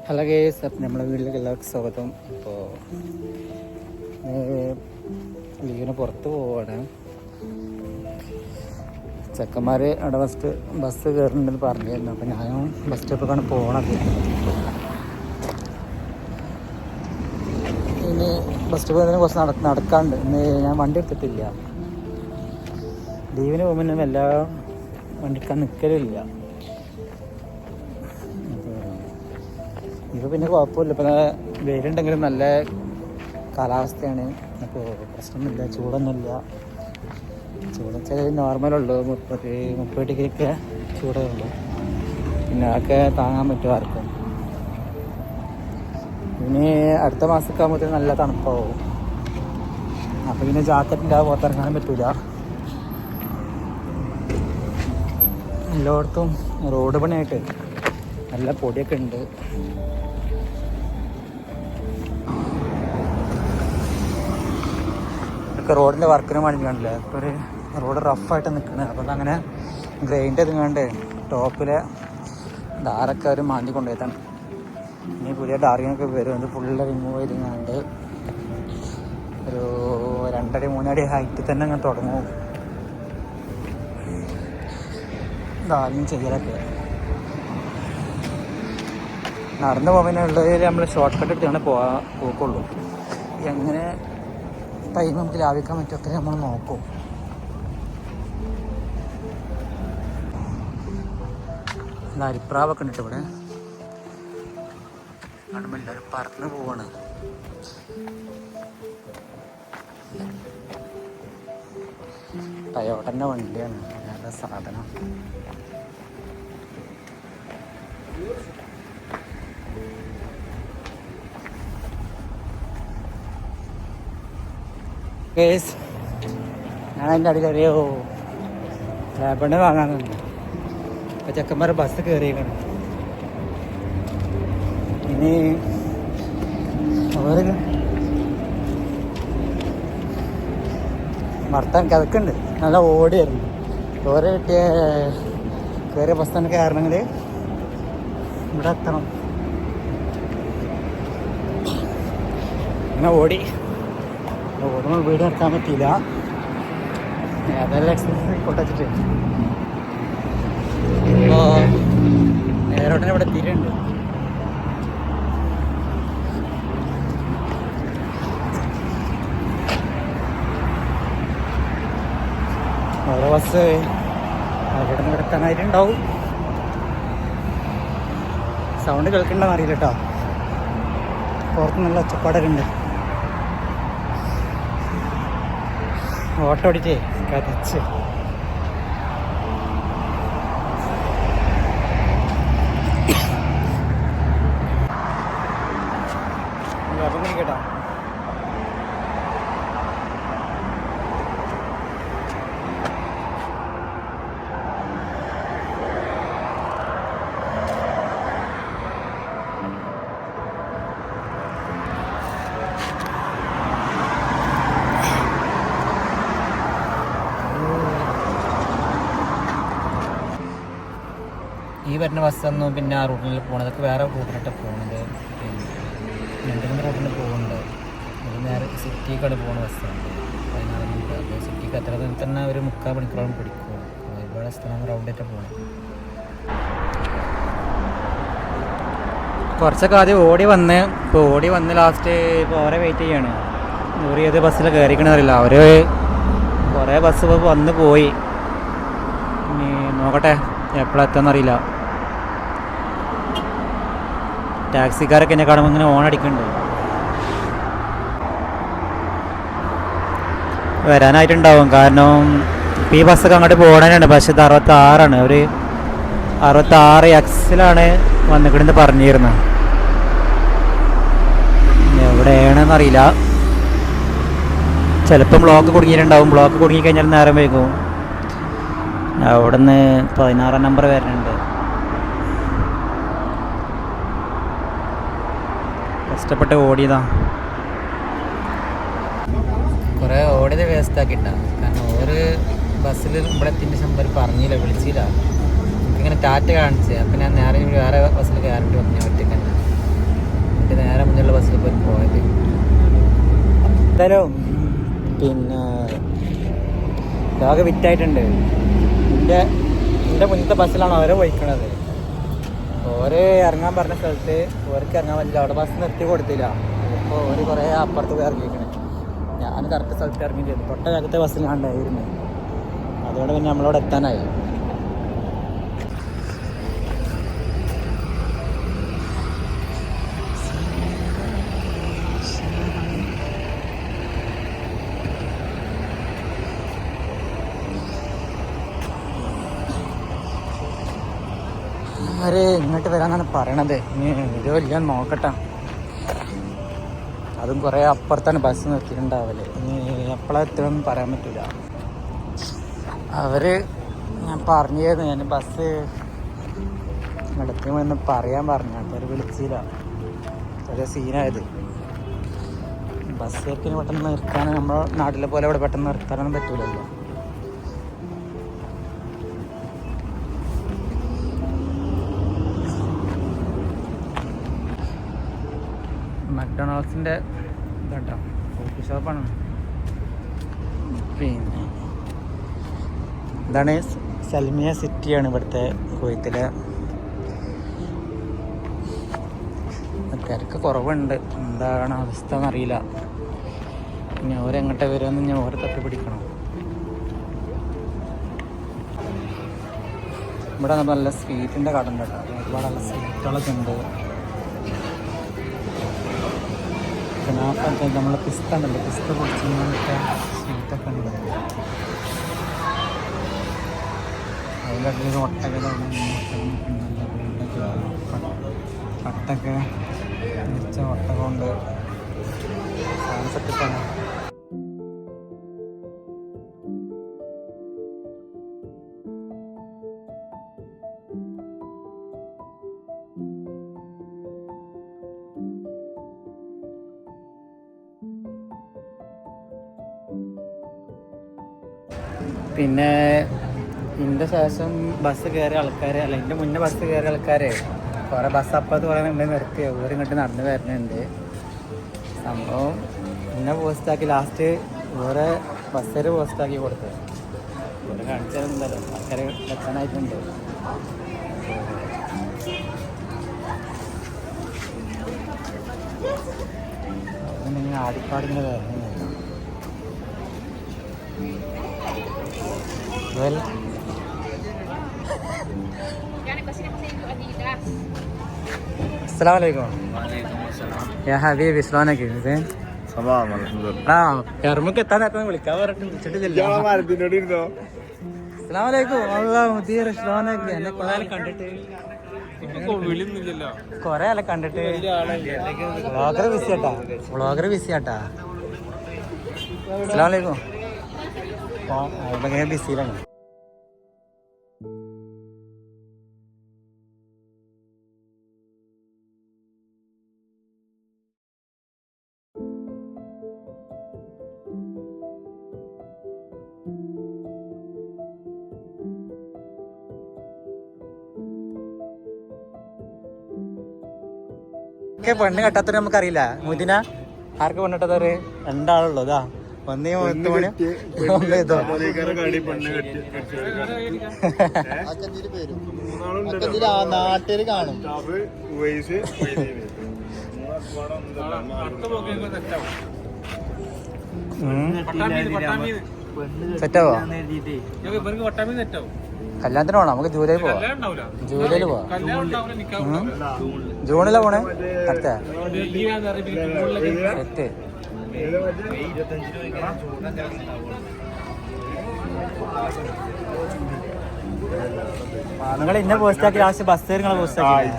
Hello guys, അപ്പം നമ്മളെ വീട്ടിലേക്ക് എല്ലാവർക്കും സ്വാഗതം. ഇപ്പോൾ ലീവിന് പുറത്ത് പോവാണ്. ചെക്കന്മാർ അവിടെ ബസ് കയറുന്നുണ്ടെന്ന് പറഞ്ഞിരുന്നു. അപ്പം ഞാനും ബസ് സ്റ്റോപ്പിലേക്കാണ് പോകണത്. ഇനി ബസ് സ്റ്റോപ്പിൽ നിന്ന് കുറച്ച് നടക്കാണ്ട്. ഇന്ന് ഞാൻ വണ്ടി എടുത്തിട്ടില്ല. ലീവിന് പോകുമ്പോൾ എല്ലാ വണ്ടിക്കാൻ നിൽക്കലില്ല. ഇപ്പോൾ പിന്നെ കുഴപ്പമില്ല. ഇപ്പം വെയിലുണ്ടെങ്കിലും നല്ല കാലാവസ്ഥയാണ്. അപ്പോൾ പ്രശ്നമൊന്നുമില്ല, ചൂടൊന്നുമില്ല. ചൂട് വെച്ചാൽ നോർമലുള്ളൂ, 30 ഡിഗ്രിയൊക്കെ ചൂടേ ഉള്ളൂ. പിന്നെ അതൊക്കെ താങ്ങാൻ പറ്റും ആർക്കും. ഇനി അടുത്ത മാസമൊക്കെ ആകുമ്പോഴത്തേക്കും നല്ല തണുപ്പാവും. അപ്പോൾ പിന്നെ ജാക്കറ്റിൻ്റെ പുറത്തിറങ്ങാനും പറ്റില്ല. എല്ലായിടത്തും റോഡ് പണിയായിട്ട് നല്ല പൊടിയൊക്കെ ഉണ്ട്. ഇതൊക്കെ റോഡിൻ്റെ വർക്കിന് വേണ്ടി കണ്ടില്ലേ, ഇപ്പോൾ ഒരു റോഡ് റഫായിട്ട് നിൽക്കുന്നത്. അപ്പോൾ അതങ്ങനെ ഗ്രൈൻഡ് ചെയ്തുകൊണ്ട് ടോപ്പിലെ ഡാറൊക്കെ അവർ മാന്തി കൊണ്ടുപോയിട്ടാണ്. ഇനി പുതിയ ഡാറിങ്ങൊക്കെ വരും. ഇത് ഫുള്ള് റിമൂവ് ചെയ്തുകൊണ്ട് ഒരു 2-3 അടി ഹൈറ്റിൽ തന്നെ അങ്ങനെ തുടങ്ങും ഡാറിങ് ചെയ്യലൊക്കെ. നടന്നു പോകാനുള്ളതിൽ നമ്മൾ ഷോർട്ട് കട്ട് എടുത്താണ് പോക്കുള്ളൂ. എങ്ങനെ ടൈം നമുക്ക് ലാഭിക്കാൻ പറ്റുമൊക്കെ നമ്മൾ നോക്കും. അരിപ്രാവൊക്കെ ഉണ്ട് ഇവിടെ. കാണുമ്പോൾ എല്ലാവരും പറന്ന് പോവാണ്. ടയോട്ടൻ്റെ വണ്ടിയാണ്, നല്ല സാധനം. ഞാൻ അതിൻ്റെ അടിയിലറിയോ ലാബണ് വാങ്ങാനുണ്ട്. ഇപ്പം ചെക്കന്മാർ ബസ് കയറിയേക്കാണ്. ഇനി അവർ ഭർത്താൻ കിതക്കുണ്ട്, നല്ല ഓടിയായിരുന്നു. ഓരോ കിട്ടിയ കയറിയ ബസ് തന്നെ കയറണമെങ്കിൽ ഇവിടെ എത്തണം. അങ്ങനെ ഓടുമ്പോൾ വീട് നിർത്താൻ പറ്റിയില്ല. അതെല്ലാം എക്സസൈസ് കൊണ്ടുവച്ചിട്ട് ഇപ്പോൾ നേരോട്ടനെ ഇവിടെ എത്തിയിട്ടുണ്ട്. ഓരോ ബസ് അവിടെ നിന്ന് കിടക്കാനായിട്ടുണ്ടാവും. സൗണ്ട് കേൾക്കണ്ടെന്ന് അറിയില്ല കേട്ടോ. പുറത്ത് നല്ല ഒച്ചപ്പാടൊക്കെ ഉണ്ട്. ഓട്ടോ ഓടിച്ചേ കരച്ച്. അപ്പം കേട്ടോ, ഈ വരുന്ന ബസ്സൊന്നും പിന്നെ ആ റൂട്ടിൽ പോകണതൊക്കെ വേറെ റൂട്ടിലിട്ട് പോകുന്നത്. പിന്നെ 2-3 റൂട്ടിൽ പോകുന്നുണ്ട്. അത് നേരെ സിറ്റിക്കാണ് പോകുന്ന ബസ്സാണ്. 16 മിനിറ്റ്. അപ്പോൾ സിറ്റിക്ക് അത്ര തന്നെ ഒരു 3/4 മണിക്കൂറോളം പിടിക്കും. ഒരുപാട് സ്ഥലം റൗണ്ടായിട്ട് പോകണം. കുറച്ചൊക്കെ ആദ്യം ഓടി വന്ന് ലാസ്റ്റ് ഇപ്പോൾ അവരെ വെയിറ്റ് ചെയ്യാണ്. ഇവർ ഏത് ബസ്സിൽ കയറിക്കണമെന്നറിയില്ല. അവർ കുറേ ബസ് വന്ന് പോയി. ഇനി നോക്കട്ടെ എപ്പോഴെത്താന്നറിയില്ല. ടാക്സിക്കാരൊക്കെ എന്നെ കാണുമ്പോൾ ഇങ്ങനെ ഓണടിക്കുന്നുണ്ട്. വരാനായിട്ടുണ്ടാവും. കാരണം ഇപ്പോൾ ഈ ബസ്സൊക്കെ അങ്ങോട്ട് പോകണേനാണ്. പക്ഷേ ഇത് 66ആണ്. ഒരു 66X വന്നിക്കണെന്ന് പറഞ്ഞിരുന്നു. എവിടെയാണെന്നറിയില്ല. ചിലപ്പം ബ്ലോക്ക് കുടുങ്ങിയിട്ടുണ്ടാവും. ബ്ലോക്ക് കുടുങ്ങിക്കഴിഞ്ഞാൽ നേരം വൈകും. അവിടെ നിന്ന് 16 നമ്പർ വരുന്നുണ്ട്. കഷ്ടപ്പെട്ട് ഓടിയതാ. കുറേ ഓടിയത് വേസ്റ്റാക്കിയിട്ട. കാരണം ഒരു ബസ്സിൽ ഇവിടെ എത്തിൻ്റെ ശമ്പർ പറഞ്ഞില്ല, വിളിച്ചില്ല. എനിക്കിങ്ങനെ ടാറ്റ കാണിച്ച്. അപ്പം ഞാൻ നേരെ വേറെ ബസ്സിൽ കയറിയിട്ട് വന്നു ഒറ്റയ്ക്ക് തന്നെ. അതിൻ്റെ നേരെ മുന്നിലുള്ള ബസ്സിൽ പോയി പോയത്. എന്തായാലും പിന്നെ ഇതൊക്കെ വിറ്റായിട്ടുണ്ട്. എൻ്റെ മുന്നത്തെ ബസ്സിലാണ് അവരെ പോയിക്കണത്. ഓര് ഇറങ്ങാൻ പറഞ്ഞ സ്ഥലത്ത് ഓർക്ക് ഇറങ്ങാൻ പറ്റില്ല, അവിടെ ബസ് നിർത്തി കൊടുത്തില്ല. അപ്പോൾ ഓര് കുറേ അപ്പുറത്ത് പോയി ഇറങ്ങിയിരിക്കണേ. ഞാൻ കറക്റ്റ് സ്ഥലത്ത് ഇറങ്ങി ചെയ്തു. തൊട്ട ഭാഗത്തെ ബസ്സിൽ ഞാൻ ഉണ്ടായിരുന്നു. അതുകൊണ്ട് പിന്നെ നമ്മളവിടെ എത്താനായി. അവര് ഇങ്ങോട്ട് വരാന്നാണ് പറയണത്. ഇനി ഇത് വലിയ നോക്കട്ടെ. അതും കുറേ അപ്പുറത്താണ് ബസ് നിർത്തിയിട്ടുണ്ടാവല്. ഇനി എപ്പോഴാണ് എത്തുമെന്ന് പറയാൻ പറ്റില്ല. അവർ ഞാൻ പറഞ്ഞിരുന്നു, ഞാൻ ബസ് നടത്തുമെന്ന് പറയാൻ പറഞ്ഞു. അപ്പോൾ അവർ വിളിച്ചില്ല. ചെറിയ സീനായത്. ബസ്സൊക്കെ പെട്ടെന്ന് നിർത്താൻ നമ്മുടെ നാട്ടിലെ പോലെ ഇവിടെ പെട്ടെന്ന് നിർത്താനൊന്നും പറ്റൂലല്ലോ. മക്ഡൊണാൾഡ്സിൻ്റെ ഇതാട്ടോ കോഫി ഷോപ്പാണ്. പിന്നെ ഇതാണ് സൽമിയ സിറ്റിയാണ് ഇവിടുത്തെ കുവൈത്തിലെ. തിരക്ക് കുറവുണ്ട്. എന്താണ് അവസ്ഥ എന്നറിയില്ല. ഇനി അവരെങ്ങോട്ട് വരുമെന്ന് ഞാൻ ഓരെ തപ്പി പിടിക്കണം. ഇവിടെ നല്ല സ്വീറ്റിൻ്റെ കട ഉണ്ട് കേട്ടോ. ഒരുപാട് നല്ല സ്വീറ്റുകളൊക്കെ ഉണ്ട്. പിന്നെ നമ്മൾ പിസ്ത ഉണ്ടല്ലോ, പിസ്ത പൊടിച്ചൊക്കെ സ്വീറ്റൊക്കെ ഉണ്ട്. അതിൻ്റെ അടിയിൽ ഒട്ടകതാണ്. പട്ടൊക്കെ മിച്ച ഒട്ടകമുണ്ട്. സെറ്റപ്പാണ്. പിന്നെ ഇതിൻ്റെ ശേഷം ബസ് കയറിയ ആൾക്കാർ, അല്ല ഇതിൻ്റെ മുന്നേ ബസ് കയറിയ ആൾക്കാർ കുറേ ബസ് അപ്പുറത്ത് കുറേ ഉണ്ട് നിർത്തി. ഓരോ ഇങ്ങോട്ട് നടന്ന് വരുന്നുണ്ട്. സംഭവം പിന്നെ പോസ്റ്റാക്കി ലാസ്റ്റ് വേറെ ബസ്സിൽ പോസ്റ്റാക്കി കൊടുത്തത്. ഇവിടെ കാണിച്ചതെന്തല്ലോ ആൾക്കാർ എത്താനായിട്ടുണ്ട്. അതുകൊണ്ടിങ്ങനെ ആടിപ്പാടിങ്ങനെ വരുന്നുണ്ട്. السلام عليكم. يا حبيبي شلونك زين؟ تمام الحمد لله. يا رمك انا വിളിക്കാൻ പറഞ്ഞിട്ട് വിളിച്ചിട്ടില്ല. السلام عليكم. والله مدير شلونك؟ എന്നെ കൊറേ കണ്ടിട്ട് കൊറേ ആളെ കണ്ടിട്ട്. വ്ളോഗർ ബിസി ആട്ടാ. السلام عليكم. ഭയങ്കര ബിസിയിലാണ്. പെണ്ണ് കെട്ടാത്തവര് നമുക്കറിയില്ല. മുദിന ആർക്ക് പെണ്ണ് കെട്ടാത്തവര്? രണ്ടാളുള്ളൂ. ഇതാ ഒന്നേ 10 മണി ഒന്ന് ഇതോ. നാട്ടില് കാണും. സെറ്റാവോ? കല്യാണത്തിന് പോണം. നമുക്ക് ജൂലൈ പോവാം. ജൂലൈയിൽ പോവാം. ജൂണിലാ പോണേ. അടുത്ത സെറ്റ്. നിങ്ങൾ ഇന്ന പോസ്റ്റാക്കി ലാസ്റ്റ് ബസ് നിങ്ങളെ പോസ്റ്റാക്കി.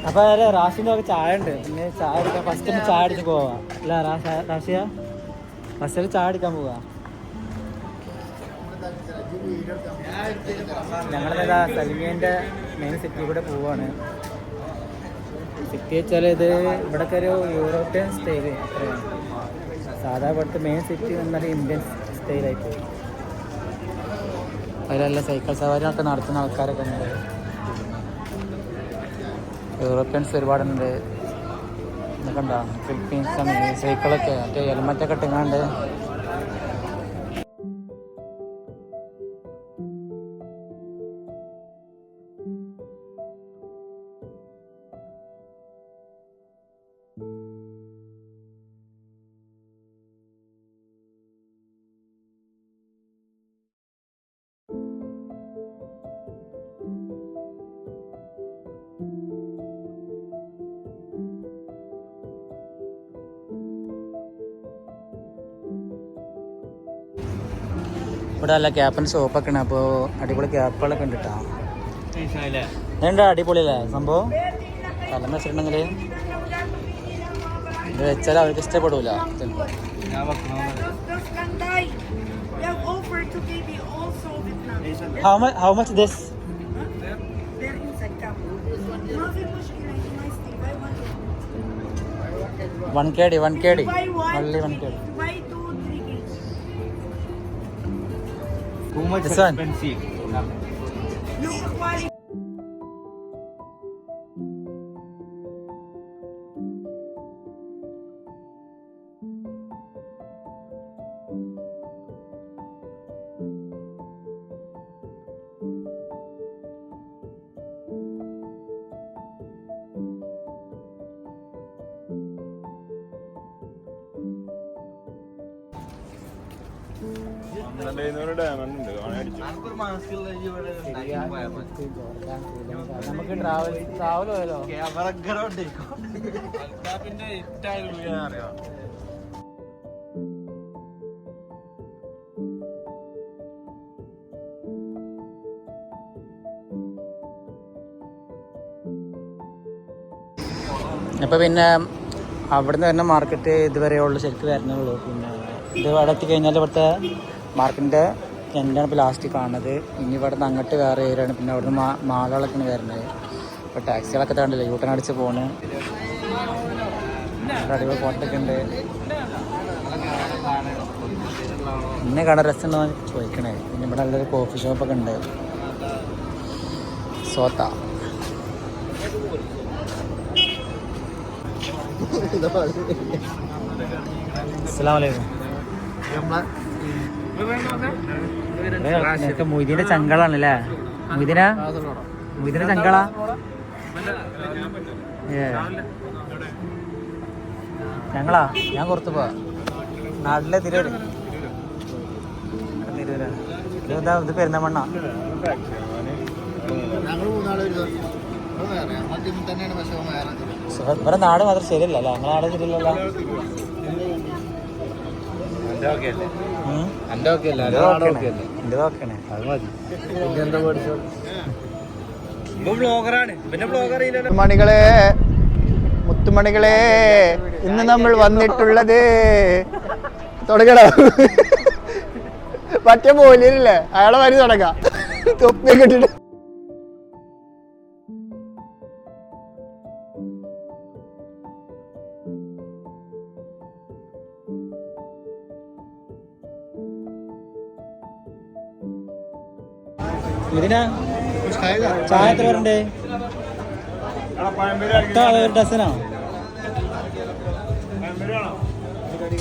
അപ്പൊ റാഷിന്റെ ഒക്കെ ചായ ഉണ്ട്. പിന്നെ ചായ അടിക്കാൻ ഫസ്റ്റ് ചായ അടിച്ച് പോവാ. അല്ല റാഷിയ ഫസ്റ്റിൽ ചായ അടിക്കാൻ പോവാ. ഞങ്ങളിതാ സൽമിയന്റെ മെയിൻ സിറ്റി കൂടെ പോവാണ്. സിറ്റി വെച്ചാൽ ഇത് ഇവിടെയൊക്കെ ഒരു യൂറോപ്യൻ സ്റ്റൈല് അത്രയാണ്. സാധാ ഇവിടുത്തെ മെയിൻ സിറ്റി എന്നാൽ ഇന്ത്യൻ സ്റ്റൈലായി പോയി. അതിലെല്ലാം സൈക്കിൾ സവാരിയൊക്കെ നടത്തുന്ന ആൾക്കാരൊക്കെ ഉണ്ട്. യൂറോപ്യൻസ് ഒരുപാടുണ്ട്. ഇതൊക്കെ ഉണ്ടാവും ഫിലിപ്പീൻസാണ് സൈക്കിളൊക്കെ മറ്റേ ഹെൽമറ്റൊക്കെ ഇട്ടുങ്ങാണ്ട്. ഇവിടെ നല്ല ക്യാപ്പിൻ്റെ ഷോപ്പൊക്കെ ഉണ്ട്. അപ്പോൾ അടിപൊളി ക്യാപ്പുകളൊക്കെ ഉണ്ട് കേട്ടോ. എന്താ അടിപൊളിയല്ലേ സംഭവം? കലം വെച്ചിട്ടുണ്ടെങ്കിൽ ഇത് വെച്ചാൽ അവർക്ക് ഇഷ്ടപ്പെടൂല. How much this? 1 kg only 1 kg. Too much expensive. നമുക്ക് ട്രാവൽ പോയാലോ? ഇപ്പം പിന്നെ അവിടുന്ന് വരുന്ന മാർക്കറ്റ് ഇതുവരെയുള്ള ശരിക്കും വരുന്നുള്ളൂ. പിന്നെ ഇത് അവിടെ എത്തിക്കഴിഞ്ഞാൽ ഇവിടുത്തെ മാർക്കറ്റിൻ്റെ എന്താണ് ഇപ്പോൾ ലാസ്റ്റ് കാണുന്നത്. ഇനി ഇവിടെ നിന്ന് അങ്ങോട്ട് വേറെ ഏരിയയാണ്. പിന്നെ അവിടുന്ന് മാളുകളൊക്കെയാണ് വരുന്നത്. ഇപ്പോൾ ടാക്സികളൊക്കെ കണ്ടില്ല യൂട്ടൺ അടിച്ച് പോണ്. അടിപൊളി ഫോട്ടൊക്കെ ഉണ്ട്. ഇന്ന കട രസമുണ്ടോ ചോദിക്കണേ. പിന്നെ ഇവിടെ നല്ലൊരു കോഫി ഷോപ്പൊക്കെ ഉണ്ട്. സോത്ത അസ്സലാമലൈക്കും. മൊയ്തീൻ്റെ ചങ്കളാണല്ലേ? മൊയ്തീൻ്റെ ചങ്കള. ഞങ്ങളാ ഞാൻ പുറത്ത് പോവാ. നാട്ടിലെ തിരൂര്. ഇതെന്താ ഇത് പെരുന്തമണ്ണ? ഇവിടെ നാട് മാത്രം ശരിയല്ലല്ലോ. ഞങ്ങളെ നാട് ശരിയല്ലല്ലോ. മണികളെ മുത്തുമണികളെ ഇന്ന് നമ്മൾ വന്നിട്ടുള്ളത് തുടങ്ങണോ? മറ്റേ പോലില്ലേ അയാളെ വരി തുടങ്ങാം. തൊപ്പിയൊക്കെ ഇട്ടിട്ട് ഇതിനാ ചായ എത്ര പേരുണ്ട്? 10 ഒരു ഡസനോ?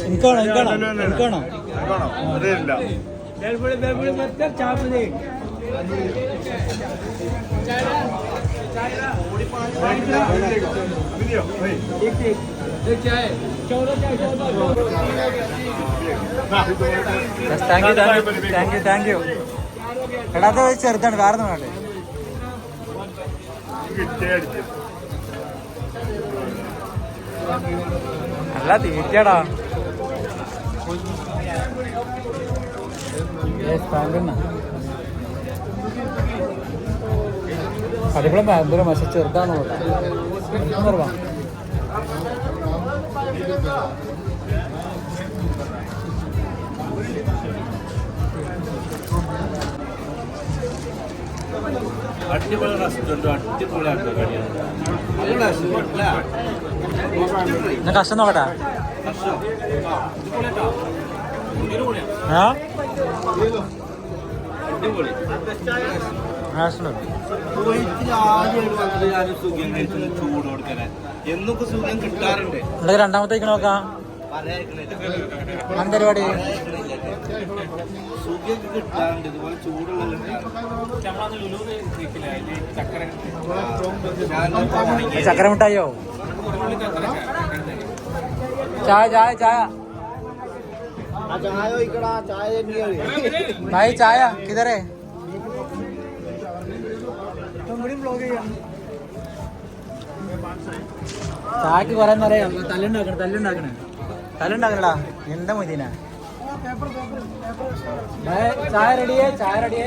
എനിക്കാണോ? Thank you. എടാ അത് ചെറുതാണ്, വേറെ വേണ്ടേ? നല്ല തീറ്റടാ. അടിപൊളി ഭയങ്കര മശ ചെറുതാണോ? അടിപൊളി റെസ്റ്റോറൻറ്റും അടിപൊളി ആൾക്കാരാണ്. നല്ല റെസ്റ്റോറൻറ്റ് ഞാൻ കഷ്ടം നോക്കട്ടെ. ആ അടിപൊളി റെസ്റ്റോറൻറ്റ് ഞാനും സുഖം കഴിച്ചു ചൂട് കൊടുക്കണേ എന്നൊക്കെ സുഖം കിട്ടാറുണ്ട്. ഇവിടെ രണ്ടാമത്തെ നോക്കാം. എന്താ പരിപാടി? സുഖം കിട്ടാറുണ്ട് ഇതുപോലെ ചൂടുള്ള ചക്കര മിഠായിയോ? ചായ ചായ ചായ ഭായി ചായ കിതറേ ചായക്ക് കൊറേ പറയാം. തല്ലുണ്ടാക്കണടാ എന്താ മൊയ്തീന. ചായ റെഡിയേ ചായ റെഡിയേ.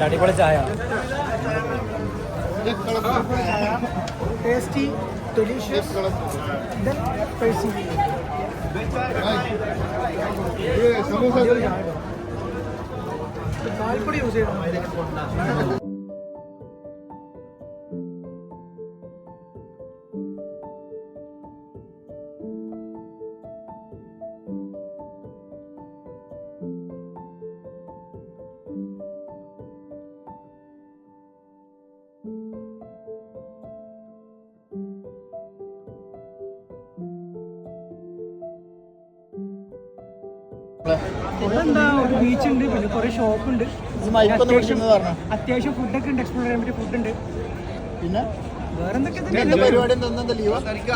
അടിപൊളി ചായ. ടേസ്റ്റി ഡെലിഷ്യസ് പാൽപ്പൊടി യൂസ് ചെയ്യണം. എന്താ ഒരു ബീച്ച് ഉണ്ട്, പിന്നെ കുറെ ഷോപ്പ് ഉണ്ട്, അത്യാവശ്യം ഫുഡൊക്കെ ഉണ്ട്, എക്സ്പ്ലോർ ചെയ്യാൻ പറ്റിയ ഫുഡ് ഉണ്ട്. പിന്നെ വേറെ എന്തൊക്കെ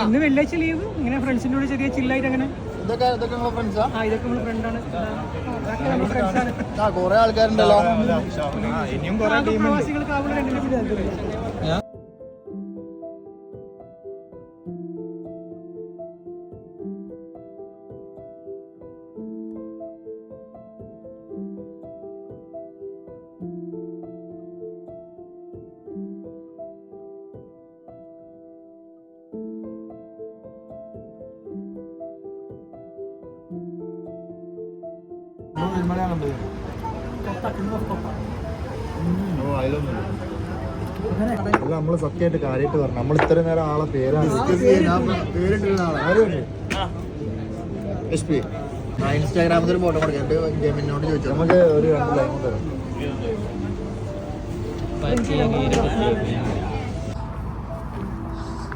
ഇന്ന് വെള്ളിയാഴ്ച ലീവ്. ഇങ്ങനെ ഫ്രണ്ട്സിൻ്റെ കൂടെ ചെറിയ ചില്ലായിട്ട് അങ്ങനെ. ഇതൊക്കെ നമ്മുടെ ഫ്രണ്ടാണ്. കുറെ ആൾക്കാരുണ്ടല്ലോ. പ്രവാസികൾക്ക് അവിടെ രണ്ടിനെ കൂടി താല്പര്യം. നമ്മള് സത്യമായിട്ട് കാര്യമായിട്ട് പറഞ്ഞു. നമ്മൾ ഇത്രയും നേരം ആളെ പേരാണ് ഇൻസ്റ്റാഗ്രാമിൽ ഒരു ഫോട്ടോ കൊടുക്കാം. ജെമിനോട് ചോദിച്ചു നമുക്ക് ഒരു 2 ലൈൻ തരാം.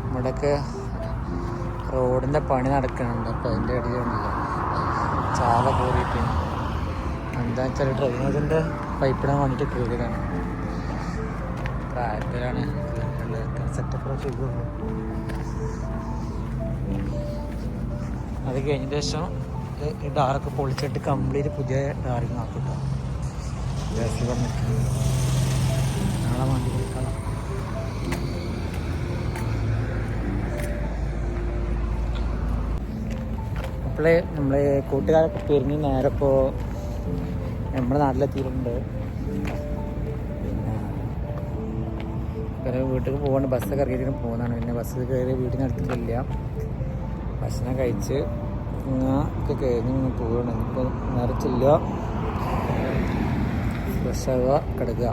ഇവിടെയൊക്കെ റോഡിൻ്റെ പണി നടക്കുന്നുണ്ട്. അപ്പോൾ അതിൻ്റെ ഇടയിലുണ്ടല്ലോ ചാല കയറിയിട്ട് എന്താ വെച്ചാൽ ഡ്രെയിനേജിൻ്റെ പൈപ്പിടാൻ വേണ്ടിയിട്ട് കയറിയതാണ്. പ്രായത്തിലാണ് സെറ്റപ്പ് ചെയ്തത്. അത് കഴിഞ്ഞ ശേഷം ഈ ഡാറൊക്കെ പൊളിച്ചിട്ട് കംപ്ലീറ്റ് പുതിയ ഡാറിങ് ആക്കിട്ടോ. ജേഴ്സി പറഞ്ഞിട്ട് നാളെ വണ്ടി കൊടുക്കണം. അപ്പോളേ നമ്മളെ കൂട്ടുകാരൊക്കെ പിരിഞ്ഞ് നേരെ ഇപ്പോൾ നമ്മുടെ നാട്ടിലെത്തിയിട്ടുണ്ട്. പിന്നെ വീട്ടിൽ പോകാണ്ട് ബസ്സൊക്കെ ഇറങ്ങിയിട്ട് പോകുന്നതാണ്. പിന്നെ ബസ് കയറി വീട്ടിൽ നിന്ന് എടുത്തിട്ടില്ല. ഭക്ഷണം കഴിച്ച് ഒക്കെ കഴിഞ്ഞ് ഇങ്ങനെ പോവുകയാണ്. ഇപ്പോൾ നേരെ ചെല്ലുക, ഫ്രഷ് ആവുക, കിടക്കുക.